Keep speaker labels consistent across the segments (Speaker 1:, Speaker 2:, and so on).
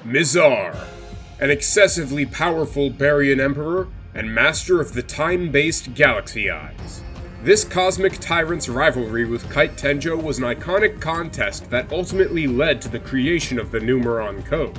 Speaker 1: Mizar, an excessively powerful Barian Emperor and master of the time-based Galaxy Eyes. This cosmic tyrant's rivalry with Kite Tenjo was an iconic contest that ultimately led to the creation of the Numeron Code.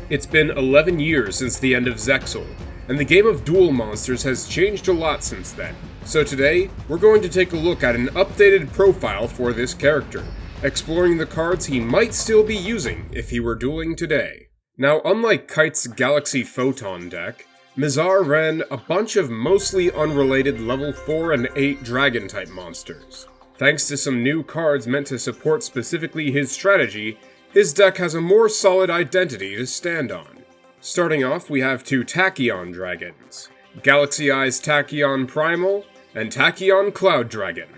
Speaker 1: It's been 11 years since the end of Zexal, and the game of duel monsters has changed a lot since then. So today, we're going to take a look at an updated profile for this character, exploring the cards he might still be using if he were dueling today. Now, unlike Kite's Galaxy Photon deck, Mizar ran a bunch of mostly unrelated level 4 and 8 dragon-type monsters. Thanks to some new cards meant to support specifically his strategy, his deck has a more solid identity to stand on. Starting off, we have two Tachyon dragons, Galaxy Eyes Tachyon Primal and Tachyon Cloud Dragon.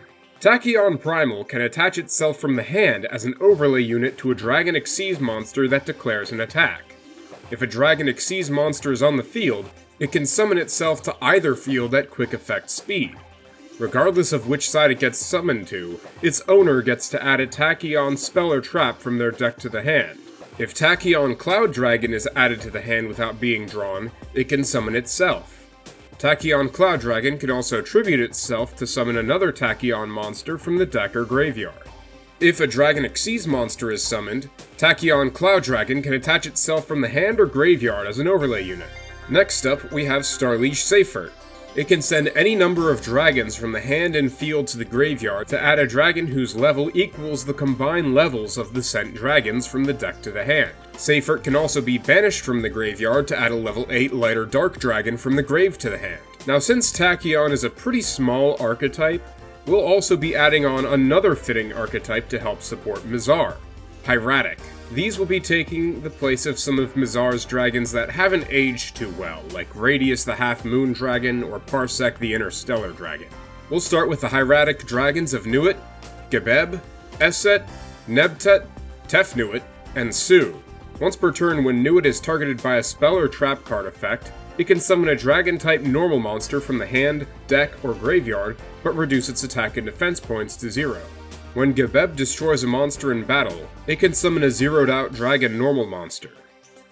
Speaker 1: Tachyon Primal can attach itself from the hand as an overlay unit to a Dragon Xyz monster that declares an attack. If a Dragon Xyz monster is on the field, it can summon itself to either field at quick effect speed. Regardless of which side it gets summoned to, its owner gets to add a Tachyon spell or trap from their deck to the hand. If Tachyon Cloud Dragon is added to the hand without being drawn, it can summon itself. Tachyon Cloud Dragon can also tribute itself to summon another Tachyon monster from the deck or graveyard. If a Dragon Xyz monster is summoned, Tachyon Cloud Dragon can attach itself from the hand or graveyard as an overlay unit. Next up, we have Starliege Seifert. It can send any number of dragons from the hand and field to the graveyard to add a dragon whose level equals the combined levels of the sent dragons from the deck to the hand. Seifert can also be banished from the graveyard to add a level 8 light or dark dragon from the grave to the hand. Now, since Tachyon is a pretty small archetype, we'll also be adding on another fitting archetype to help support Mizar, Hieratic. These will be taking the place of some of Mizar's dragons that haven't aged too well, like Radius the Half-Moon Dragon or Parsec the Interstellar Dragon. We'll start with the Hieratic dragons of Nuit, Gebeb, Esset, Nebtet, Tefnuit, and Su. Once per turn, when Nuit is targeted by a spell or trap card effect, it can summon a dragon-type normal monster from the hand, deck, or graveyard, but reduce its attack and defense points to 0. When Gebeb destroys a monster in battle, it can summon a zeroed-out dragon normal monster.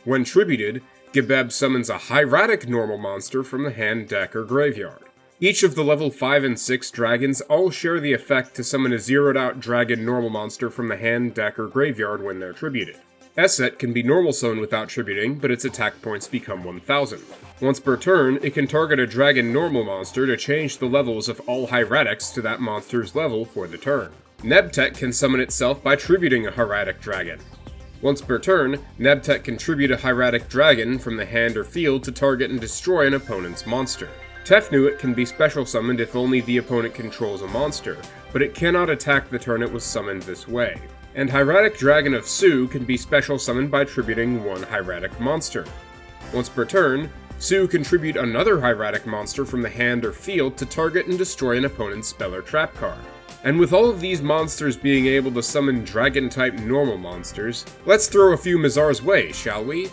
Speaker 1: When tributed, Gebeb summons a hieratic normal monster from the hand, deck, or graveyard. Each of the level 5 and 6 dragons all share the effect to summon a zeroed-out dragon normal monster from the hand, deck, or graveyard when they're tributed. Esset can be normal summoned without tributing, but its attack points become 1000. Once per turn, it can target a dragon normal monster to change the levels of all hieratics to that monster's level for the turn. Nebtet can summon itself by tributing a hieratic dragon. Once per turn, Nebtet can tribute a hieratic dragon from the hand or field to target and destroy an opponent's monster. Tefnuit can be special summoned if only the opponent controls a monster, but it cannot attack the turn it was summoned this way. And Hieratic Dragon of Su can be special summoned by tributing one hieratic monster. Once per turn, Su can tribute another hieratic monster from the hand or field to target and destroy an opponent's spell or trap card. And with all of these monsters being able to summon dragon-type normal monsters, let's throw a few Mizar's way, shall we?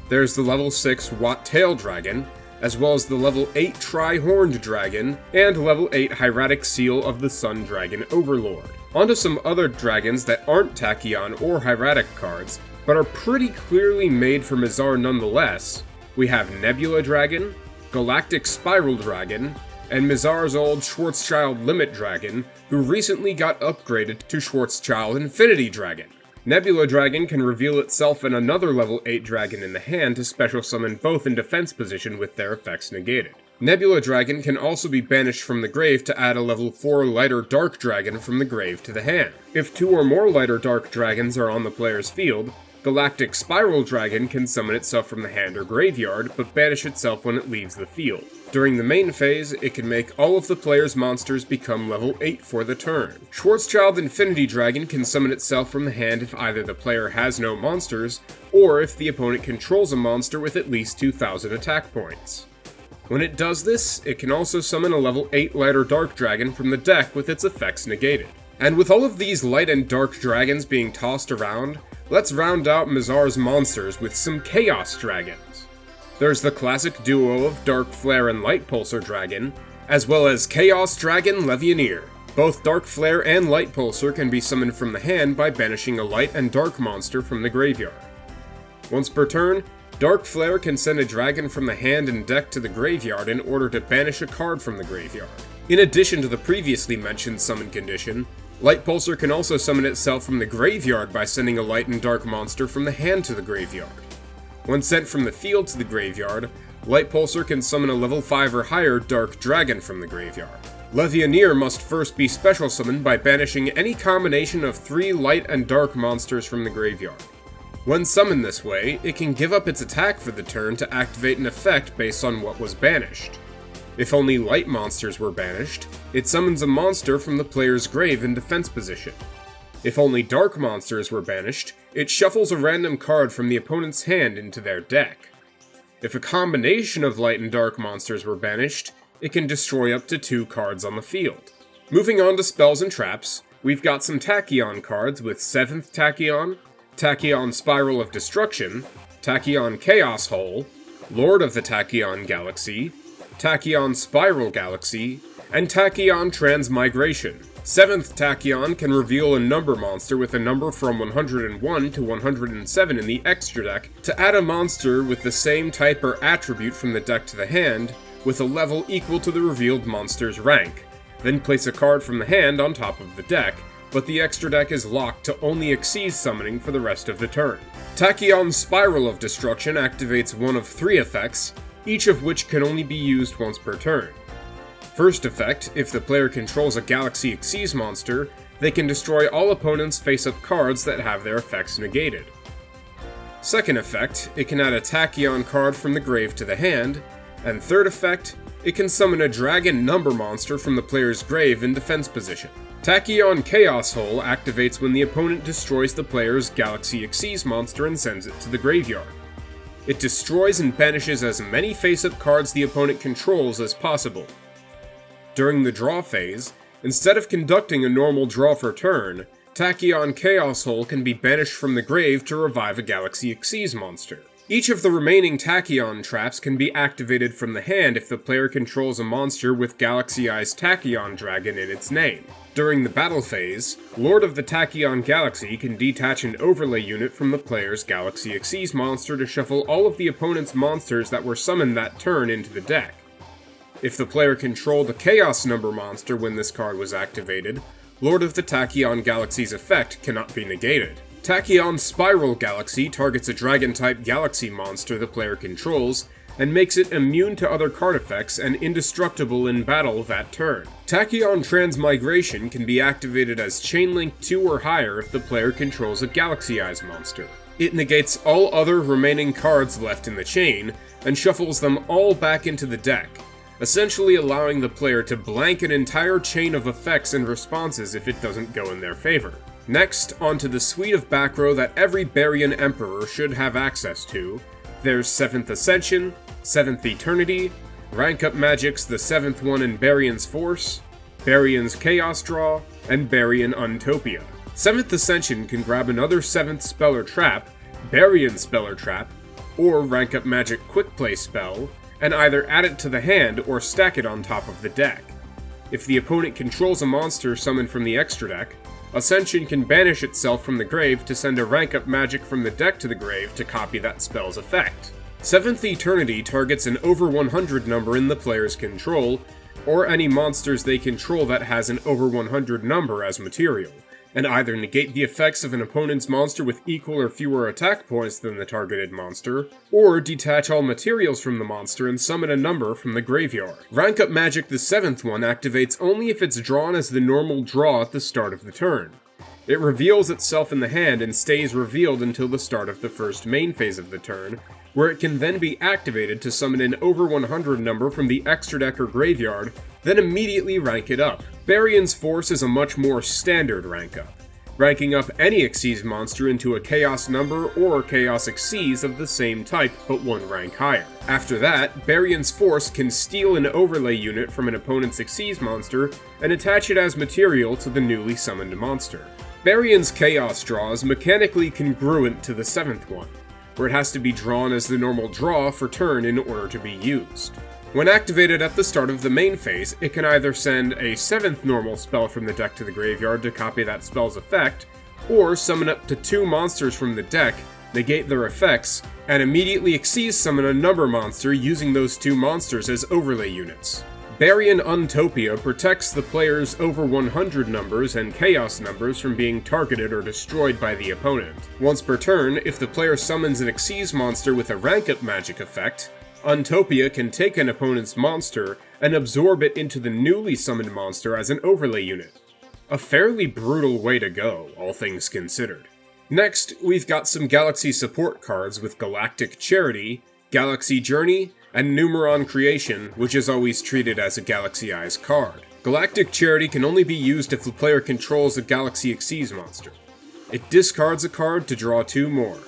Speaker 1: There's the level 6 Watt-Tail Dragon, as well as the level 8 Tri-Horned Dragon, and level 8 Hieratic Seal of the Sun Dragon Overlord. Onto some other dragons that aren't Tachyon or hieratic cards, but are pretty clearly made for Mizar nonetheless. We have Nebula Dragon, Galactic Spiral Dragon, and Mizar's old Schwarzschild Limit Dragon, who recently got upgraded to Schwarzschild Infinity Dragon. Nebula Dragon can reveal itself in another level 8 dragon in the hand to special summon both in defense position with their effects negated. Nebula Dragon can also be banished from the grave to add a level 4 lighter dark dragon from the grave to the hand. If 2 or more lighter dark dragons are on the player's field, Galactic Spiral Dragon can summon itself from the hand or graveyard, but banish itself when it leaves the field. During the main phase, it can make all of the player's monsters become level 8 for the turn. Schwarzschild Infinity Dragon can summon itself from the hand if either the player has no monsters, or if the opponent controls a monster with at least 2000 attack points. When it does this, it can also summon a level 8 lighter dark dragon from the deck with its effects negated. And with all of these light and dark dragons being tossed around, let's round out Mizar's monsters with some Chaos Dragons. There's the classic duo of Dark Flare and Light Pulsar Dragon, as well as Chaos Dragon Levianeer. Both Dark Flare and Light Pulsar can be summoned from the hand by banishing a light and dark monster from the graveyard. Once per turn, Dark Flare can send a dragon from the hand and deck to the graveyard in order to banish a card from the graveyard. In addition to the previously mentioned summon condition, Light Pulsar can also summon itself from the graveyard by sending a light and dark monster from the hand to the graveyard. When sent from the field to the graveyard, Light Pulsar can summon a level 5 or higher Dark Dragon from the graveyard. Levianeer must first be special summoned by banishing any combination of 3 light and dark monsters from the graveyard. When summoned this way, it can give up its attack for the turn to activate an effect based on what was banished. If only light monsters were banished, it summons a monster from the player's grave in defense position. If only dark monsters were banished, it shuffles a random card from the opponent's hand into their deck. If a combination of light and dark monsters were banished, it can destroy up to 2 cards on the field. Moving on to spells and traps, we've got some Tachyon cards with 7th Tachyon, Tachyon Spiral of Destruction, Tachyon Chaos Hole, Lord of the Tachyon Galaxy, Tachyon Spiral Galaxy, and Tachyon Transmigration. 7th Tachyon can reveal a number monster with a number from 101 to 107 in the extra deck to add a monster with the same type or attribute from the deck to the hand, with a level equal to the revealed monster's rank. Then place a card from the hand on top of the deck, but the extra deck is locked to only Xyz summoning for the rest of the turn. Tachyon Spiral of Destruction activates one of 3 effects, each of which can only be used once per turn. First effect, if the player controls a Galaxy Xyz monster, they can destroy all opponents' face-up cards that have their effects negated. Second effect, it can add a Tachyon card from the grave to the hand, and third effect, it can summon a dragon number monster from the player's grave in defense position. Tachyon Chaos Hole activates when the opponent destroys the player's Galaxy Xyz monster and sends it to the graveyard. It destroys and banishes as many face-up cards the opponent controls as possible. During the draw phase, instead of conducting a normal draw for turn, Tachyon Chaos Hole can be banished from the grave to revive a Galaxy Xyz monster. Each of the remaining Tachyon traps can be activated from the hand if the player controls a monster with Galaxy-ized Tachyon Dragon in its name. During the battle phase, Lord of the Tachyon Galaxy can detach an overlay unit from the player's Galaxy Xyz monster to shuffle all of the opponent's monsters that were summoned that turn into the deck. If the player controlled a Chaos number monster when this card was activated, Lord of the Tachyon Galaxy's effect cannot be negated. Tachyon Spiral Galaxy targets a Dragon-type Galaxy monster the player controls, and makes it immune to other card effects and indestructible in battle that turn. Tachyon Transmigration can be activated as Chainlink 2 or higher if the player controls a Galaxy-ized monster. It negates all other remaining cards left in the chain, and shuffles them all back into the deck, essentially allowing the player to blank an entire chain of effects and responses if it doesn't go in their favor. Next, onto the suite of back row that every Baryon Emperor should have access to. There's 7th Ascension, 7th Eternity, Rank Up Magic's the 7th one in Baryon's Force, Baryon's Chaos Draw, and Baryon Untopia. 7th Ascension can grab another 7th spell or trap, Baryon spell or trap, or Rank Up Magic Quick Play spell, and either add it to the hand or stack it on top of the deck. If the opponent controls a monster summoned from the extra deck, Ascension can banish itself from the grave to send a Rank Up Magic from the deck to the grave to copy that spell's effect. 7th Eternity targets an over 100 number in the player's control, or any monsters they control that has an over 100 number as material, and either negate the effects of an opponent's monster with equal or fewer attack points than the targeted monster, or detach all materials from the monster and summon a number from the graveyard. Rank Up Magic the 7th one activates only if it's drawn as the normal draw at the start of the turn. It reveals itself in the hand and stays revealed until the start of the first main phase of the turn, where it can then be activated to summon an over 100 number from the extra deck or graveyard, then immediately rank it up. Baryon's Force is a much more standard rank up, ranking up any Xyz monster into a Chaos number or Chaos Xyz of the same type but one rank higher. After that, Baryon's Force can steal an overlay unit from an opponent's Xyz monster and attach it as material to the newly summoned monster. Baryon's Chaos Draw is mechanically congruent to the 7th one, where it has to be drawn as the normal draw for turn in order to be used. When activated at the start of the main phase, it can either send a 7th normal spell from the deck to the graveyard to copy that spell's effect, or summon up to 2 monsters from the deck negate their effects, and immediately Xyz summon a number monster using those two monsters as overlay units. Baryon Untopia protects the player's over 100 numbers and chaos numbers from being targeted or destroyed by the opponent. Once per turn, if the player summons an Xyz monster with a rank-up magic effect, Untopia can take an opponent's monster and absorb it into the newly summoned monster as an overlay unit. A fairly brutal way to go, all things considered. Next, we've got some Galaxy support cards with Galactic Charity, Galaxy Journey, and Numeron Creation, which is always treated as a Galaxy Eyes card. Galactic Charity can only be used if the player controls a Galaxy Xyz monster. It discards a card to draw 2 more,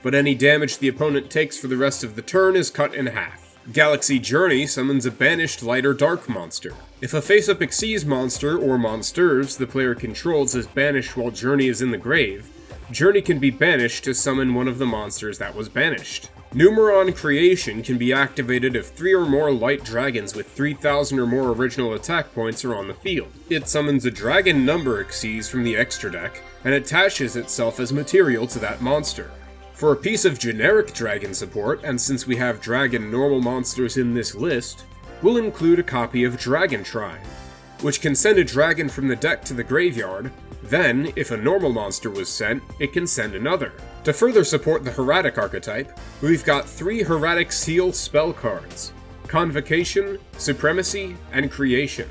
Speaker 1: but any damage the opponent takes for the rest of the turn is cut in half. Galaxy Journey summons a banished light or dark monster. If a face-up Xyz monster or monsters the player controls is banished while Journey is in the grave, Journey can be banished to summon one of the monsters that was banished. Numeron Creation can be activated if 3 or more light dragons with 3,000 or more original attack points are on the field. It summons a dragon number Xyz from the extra deck and attaches itself as material to that monster. For a piece of generic dragon support, and since we have dragon normal monsters in this list, we'll include a copy of Dragon Shrine, which can send a dragon from the deck to the graveyard. Then, if a normal monster was sent, it can send another. To further support the Hieratic archetype, we've got 3 Hieratic Seal spell cards: Convocation, Supremacy, and Creation.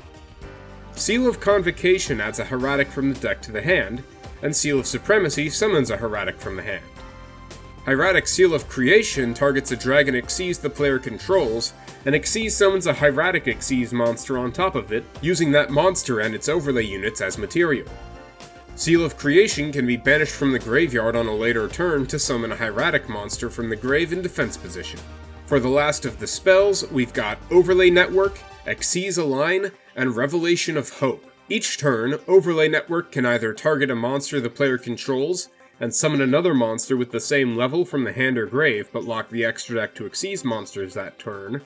Speaker 1: Seal of Convocation adds a Hieratic from the deck to the hand, and Seal of Supremacy summons a Hieratic from the hand. Hieratic Seal of Creation targets a dragon Xyz the player controls, and Xyz summons a Hieratic Xyz monster on top of it, using that monster and its overlay units as material. Seal of Creation can be banished from the graveyard on a later turn to summon a Hieratic monster from the grave in defense position. For the last of the spells, we've got Overlay Network, Xyz Align, and Revelation of Hope. Each turn, Overlay Network can either target a monster the player controls and summon another monster with the same level from the hand or grave but lock the extra deck to Xyz monsters that turn,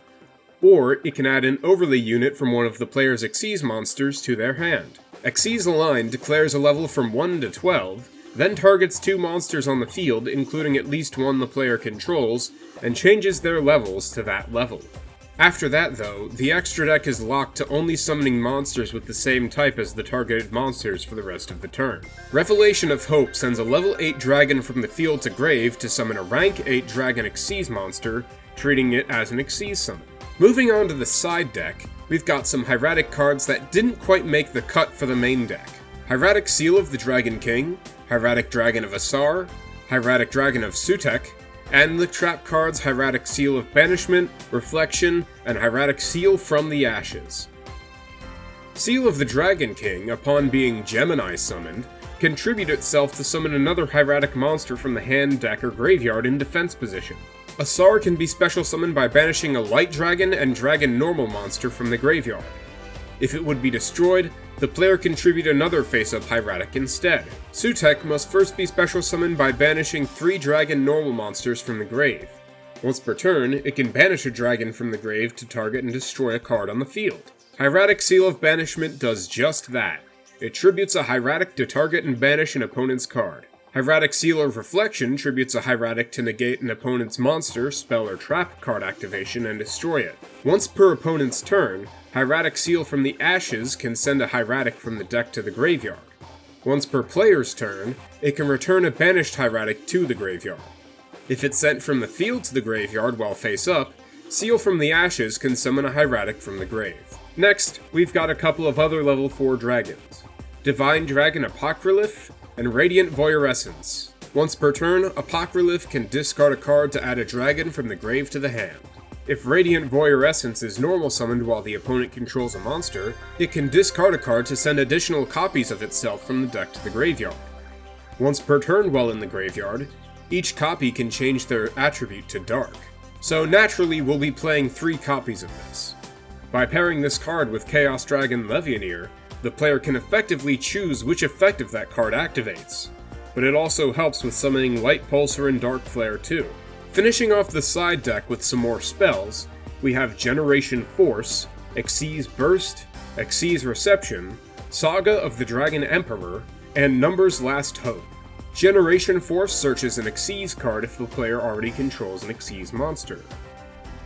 Speaker 1: or it can add an overlay unit from one of the player's Xyz monsters to their hand. Xyz Align declares a level from 1 to 12, then targets 2 monsters on the field, including at least one the player controls, and changes their levels to that level. After that, though, the extra deck is locked to only summoning monsters with the same type as the targeted monsters for the rest of the turn. Revelation of Hope sends a level 8 dragon from the field to grave to summon a rank 8 dragon Xyz monster, treating it as an Xyz summon. Moving on to the side deck, we've got some Hieratic cards that didn't quite make the cut for the main deck. Hieratic Seal of the Dragon King, Hieratic Dragon of Asar, Hieratic Dragon of Sutek, and the trap cards Hieratic Seal of Banishment, Reflection, and Hieratic Seal from the Ashes. Seal of the Dragon King, upon being Gemini summoned, can tribute itself to summon another Hieratic monster from the hand, deck, or graveyard in defense position. Asar can be special summoned by banishing a light dragon and dragon normal monster from the graveyard. If it would be destroyed, the player can tribute another face-up Hieratic instead. Sutek must first be special summoned by banishing 3 dragon normal monsters from the grave. Once per turn, it can banish a dragon from the grave to target and destroy a card on the field. Hieratic Seal of Banishment does just that. It tributes a Hieratic to target and banish an opponent's card. Hieratic Seal of Reflection tributes a Hieratic to negate an opponent's monster, spell, or trap card activation and destroy it. Once per opponent's turn, Hieratic Seal from the Ashes can send a Hieratic from the deck to the graveyard. Once per player's turn, it can return a banished Hieratic to the graveyard. If it's sent from the field to the graveyard while face up, Seal from the Ashes can summon a Hieratic from the grave. Next, we've got a couple of other level 4 dragons: Divine Dragon Apocryph and Radiant Voyeurescence. Once per turn, Apocryph can discard a card to add a dragon from the grave to the hand. If Radiant Voyeurescence is normal summoned while the opponent controls a monster, it can discard a card to send additional copies of itself from the deck to the graveyard. Once per turn while in the graveyard, each copy can change their attribute to dark. So naturally we'll be playing 3 copies of this. By pairing this card with Chaos Dragon Levianeer, the player can effectively choose which effect of that card activates, but it also helps with summoning Light Pulsar and Dark Flare too. Finishing off the side deck with some more spells, we have Generation Force, Xyz Burst, Xyz Reception, Saga of the Dragon Emperor, and Numbers Last Hope. Generation Force searches an Xyz card if the player already controls an Xyz monster.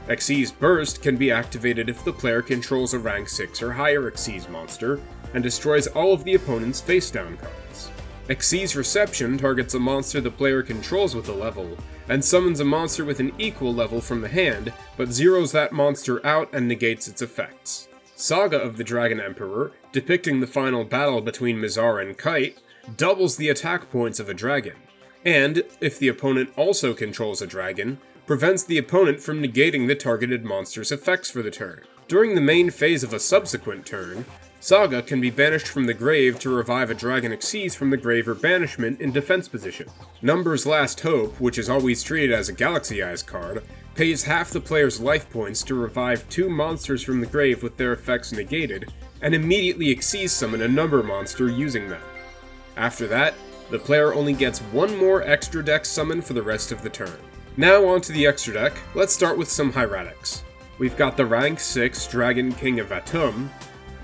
Speaker 1: Xyz Burst can be activated if the player controls a rank 6 or higher Xyz monster, and destroys all of the opponent's face-down cards. Xyz Reception targets a monster the player controls with a level, and summons a monster with an equal level from the hand, but zeroes that monster out and negates its effects. Saga of the Dragon Emperor, depicting the final battle between Mizar and Kite, doubles the attack points of a dragon, and, if the opponent also controls a dragon, prevents the opponent from negating the targeted monster's effects for the turn. During the main phase of a subsequent turn, Saga can be banished from the grave to revive a Dragon Xyz from the grave or banishment in defense position. Number's Last Hope, which is always treated as a Galaxy Eyes card, pays half the player's life points to revive 2 monsters from the grave with their effects negated, and immediately Xyz summon a number monster using them. After that, the player only gets 1 more extra deck summon for the rest of the turn. Now onto the extra deck, let's start with some Hieratics. We've got the rank 6 Dragon King of Atum,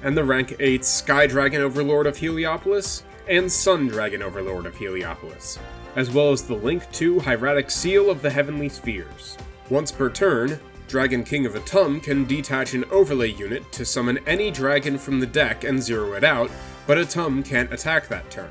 Speaker 1: and the rank 8 Sky Dragon Overlord of Heliopolis, and Sun Dragon Overlord of Heliopolis, as well as the Link 2 Hieratic Seal of the Heavenly Spheres. Once per turn, Dragon King of Atum can detach an overlay unit to summon any dragon from the deck and zero it out, but Atum can't attack that turn.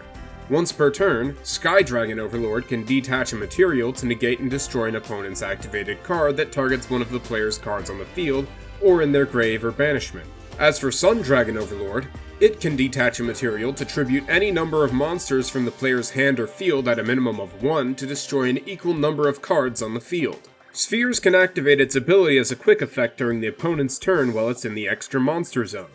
Speaker 1: Once per turn, Sky Dragon Overlord can detach a material to negate and destroy an opponent's activated card that targets one of the player's cards on the field, or in their grave or banishment. As for Sun Dragon Overlord, it can detach a material to tribute any number of monsters from the player's hand or field at a minimum of 1 to destroy an equal number of cards on the field. Spheres can activate its ability as a quick effect during the opponent's turn while it's in the extra monster zone.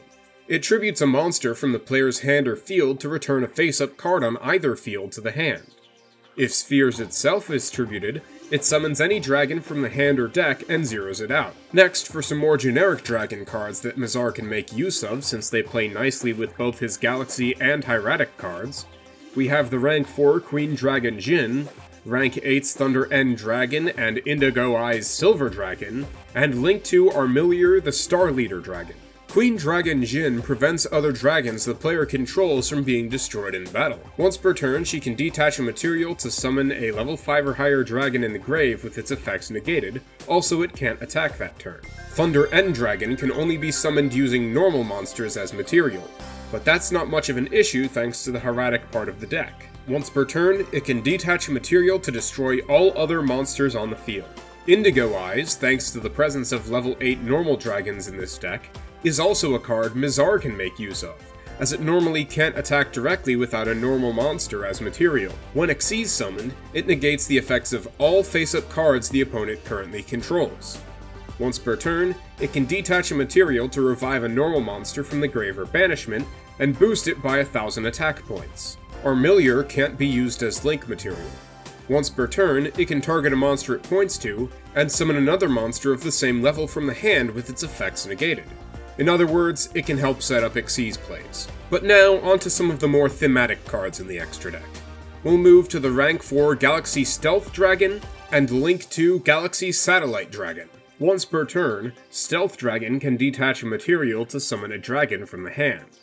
Speaker 1: It tributes a monster from the player's hand or field to return a face-up card on either field to the hand. If Spheres itself is tributed, it summons any dragon from the hand or deck and zeroes it out. Next, for some more generic dragon cards that Mizar can make use of since they play nicely with both his Galaxy and Hieratic cards, we have the rank 4 Queen Dragon Jin, rank 8's Thunder End Dragon and Indigo Eyes Silver Dragon, and Link 2 Armilier the Star Leader Dragon. Queen Dragon Jin prevents other dragons the player controls from being destroyed in battle. Once per turn, she can detach a material to summon a level 5 or higher dragon in the grave with its effects negated, also it can't attack that turn. Thunder End Dragon can only be summoned using normal monsters as material, but that's not much of an issue thanks to the Hieratic part of the deck. Once per turn, it can detach a material to destroy all other monsters on the field. Indigo Eyes, thanks to the presence of level 8 normal dragons in this deck, is also a card Mizar can make use of, as it normally can't attack directly without a normal monster as material. When Xyz summoned, it negates the effects of all face-up cards the opponent currently controls. Once per turn, it can detach a material to revive a normal monster from the grave or banishment, and boost it by 1,000 attack points. Armilier can't be used as link material. Once per turn, it can target a monster it points to, and summon another monster of the same level from the hand with its effects negated. In other words, it can help set up Xyz plays. But now, onto some of the more thematic cards in the extra deck. We'll move to the rank 4 Galaxy Stealth Dragon, and Link 2 Galaxy Satellite Dragon. Once per turn, Stealth Dragon can detach a material to summon a dragon from the hand.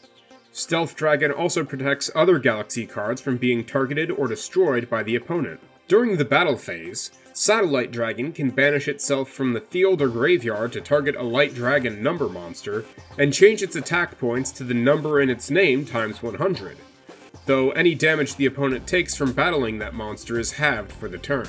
Speaker 1: Stealth Dragon also protects other Galaxy cards from being targeted or destroyed by the opponent. During the battle phase, Satellite Dragon can banish itself from the field or graveyard to target a Light Dragon number monster, and change its attack points to the number in its name times 100, though any damage the opponent takes from battling that monster is halved for the turn.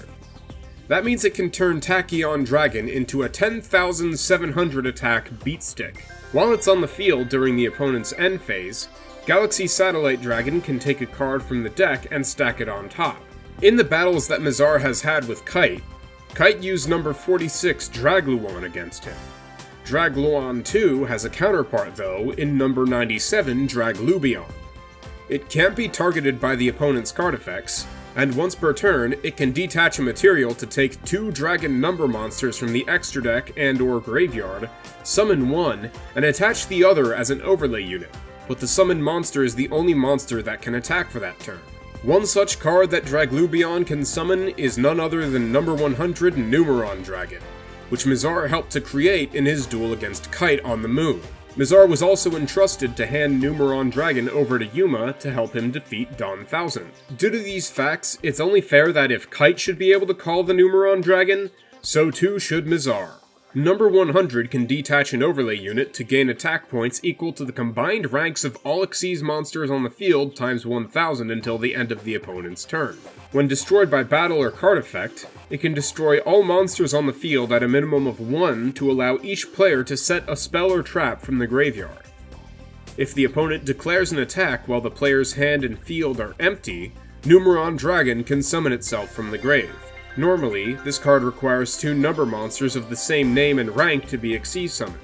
Speaker 1: That means it can turn Tachyon Dragon into a 10,700 attack beatstick. While it's on the field during the opponent's end phase, Galaxy Satellite Dragon can take a card from the deck and stack it on top. In the battles that Mizar has had with Kite, Kite used number 46 Dragluon against him. Dragluon 2 has a counterpart though in number 97 Draglubion. It can't be targeted by the opponent's card effects, and once per turn, it can detach a material to take 2 dragon number monsters from the extra deck and or graveyard, summon one, and attach the other as an overlay unit, but the summoned monster is the only monster that can attack for that turn. One such card that Draglubion can summon is none other than number 100 Numeron Dragon, which Mizar helped to create in his duel against Kite on the moon. Mizar was also entrusted to hand Numeron Dragon over to Yuma to help him defeat Dawn 1000. Due to these facts, it's only fair that if Kite should be able to call the Numeron Dragon, so too should Mizar. Number 100 can detach an overlay unit to gain attack points equal to the combined ranks of all Xyz monsters on the field times 1000 until the end of the opponent's turn. When destroyed by battle or card effect, it can destroy all monsters on the field at a minimum of 1 to allow each player to set a spell or trap from the graveyard. If the opponent declares an attack while the player's hand and field are empty, Numeron Dragon can summon itself from the grave. Normally, this card requires 2 number monsters of the same name and rank to be Xyz summoned,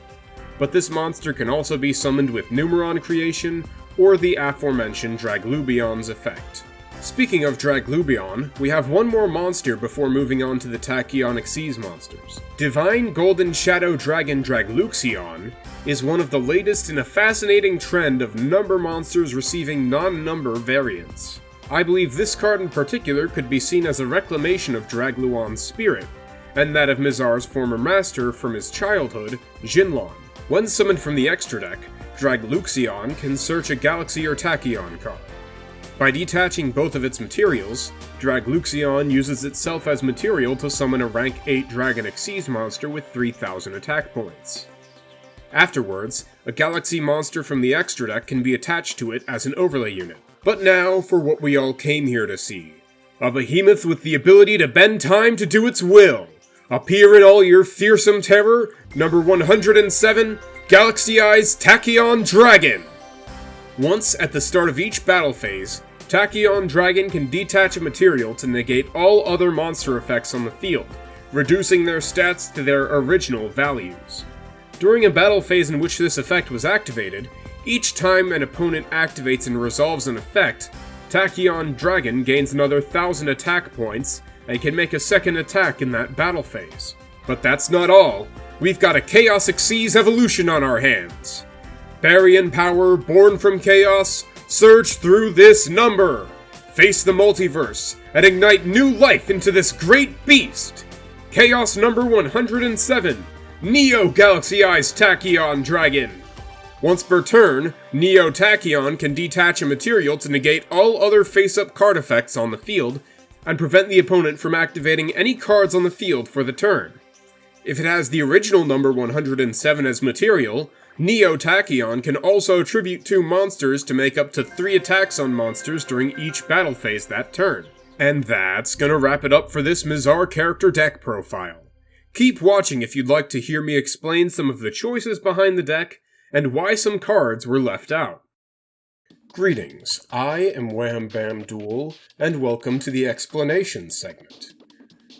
Speaker 1: but this monster can also be summoned with Numeron Creation or the aforementioned Draglubion's effect. Speaking of Draglubion, we have one more monster before moving on to the Tachyon Xyz monsters. Divine Golden Shadow Dragon Dragluxion is one of the latest in a fascinating trend of number monsters receiving non-number variants. I believe this card in particular could be seen as a reclamation of Dragluon's spirit, and that of Mizar's former master from his childhood, Jinlon. When summoned from the extra deck, Dragluxion can search a Galaxy or Tachyon card. By detaching both of its materials, Dragluxion uses itself as material to summon a rank 8 Dragon Xyz monster with 3000 attack points. Afterwards, a Galaxy monster from the extra deck can be attached to it as an overlay unit. But now for what we all came here to see. A behemoth with the ability to bend time to do its will. Appear in all your fearsome terror, number 107, Galaxy Eyes Tachyon Dragon! Once at the start of each battle phase, Tachyon Dragon can detach a material to negate all other monster effects on the field, reducing their stats to their original values. During a battle phase in which this effect was activated, each time an opponent activates and resolves an effect, Tachyon Dragon gains another 1000 attack points and can make a second attack in that battle phase. But that's not all. We've got a Chaos Xyz evolution on our hands. Baryon power born from chaos, surge through this number! Face the multiverse and ignite new life into this great beast! Chaos number 107, Neo Galaxy Eyes Tachyon Dragon! Once per turn, Neo Tachyon can detach a material to negate all other face-up card effects on the field, and prevent the opponent from activating any cards on the field for the turn. If it has the original number 107 as material, Neo Tachyon can also tribute 2 monsters to make up to 3 attacks on monsters during each battle phase that turn. And that's gonna wrap it up for this Mizar character deck profile. Keep watching if you'd like to hear me explain some of the choices behind the deck, and why some cards were left out. Greetings, I am Wham Bam Duel, and welcome to the explanation segment.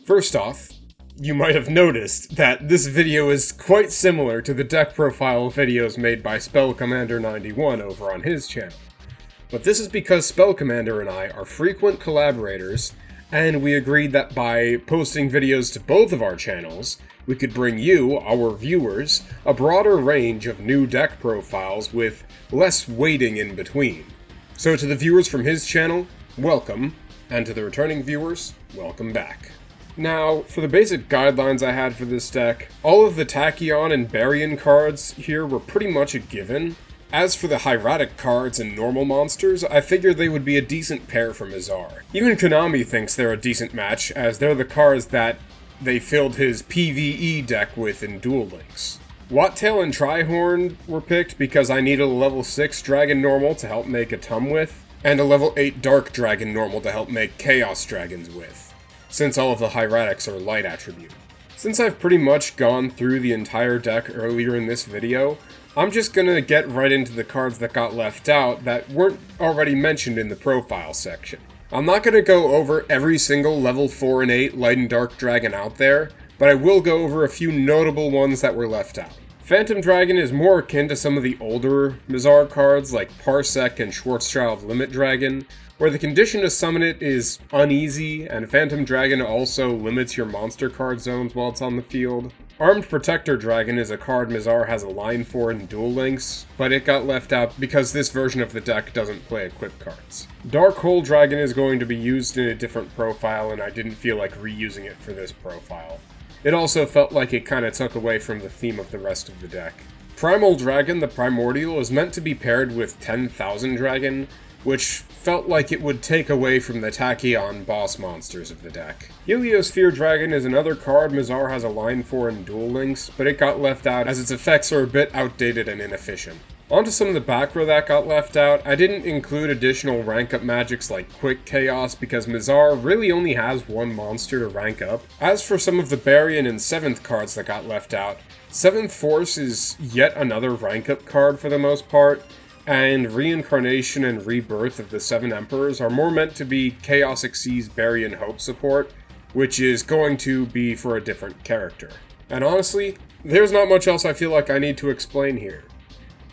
Speaker 1: First off, you might have noticed that this video is quite similar to the deck profile videos made by Spell Commander 91 over on his channel. But this is because Spell Commander and I are frequent collaborators, and we agreed that by posting videos to both of our channels, we could bring you, our viewers, a broader range of new deck profiles with less waiting in between. So to the viewers from his channel, welcome, and to the returning viewers, welcome back. Now, for the basic guidelines I had for this deck, all of the Tachyon and Baryon cards here were pretty much a given. As for the hieratic cards and normal monsters, I figured they would be a decent pair for Mizar. Even Konami thinks they're a decent match, as they're the cards that they filled his PvE deck with in Duel Links. Wattail and Trihorn were picked because I needed a level 6 Dragon Normal to help make a Tum with, and a level 8 Dark Dragon Normal to help make Chaos Dragons with, since all of the hieratics are light attribute. Since I've pretty much gone through the entire deck earlier in this video, I'm just gonna get right into the cards that got left out that weren't already mentioned in the profile section. I'm not gonna go over every single level 4 and 8 Light and Dark Dragon out there, but I will go over a few notable ones that were left out. Phantom Dragon is more akin to some of the older Mizar cards like Parsec and Schwarzschild Limit Dragon, where the condition to summon it is uneasy, and Phantom Dragon also limits your monster card zones while it's on the field. Armed Protector Dragon is a card Mizar has a line for in Duel Links, but it got left out because this version of the deck doesn't play equip cards. Dark Hole Dragon is going to be used in a different profile, and I didn't feel like reusing it for this profile. It also felt like it kinda took away from the theme of the rest of the deck. Primal Dragon, the Primordial, is meant to be paired with 10,000 Dragon, which felt like it would take away from the Tachyon boss monsters of the deck. Heliosphere Dragon is another card Mizar has a line for in Duel Links, but it got left out as its effects are a bit outdated and inefficient. Onto some of the back row that got left out, I didn't include additional rank up magics like Quick Chaos because Mizar really only has one monster to rank up. As for some of the Baryon and 7th cards that got left out, 7th Force is yet another rank up card for the most part, and Reincarnation and Rebirth of the 7 Emperors are more meant to be Chaos Xyz Baryon Hope support, which is going to be for a different character. And honestly, there's not much else I feel like I need to explain here.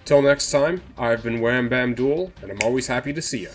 Speaker 1: Till next time, I've been Wham Bam Duel, and I'm always happy to see ya.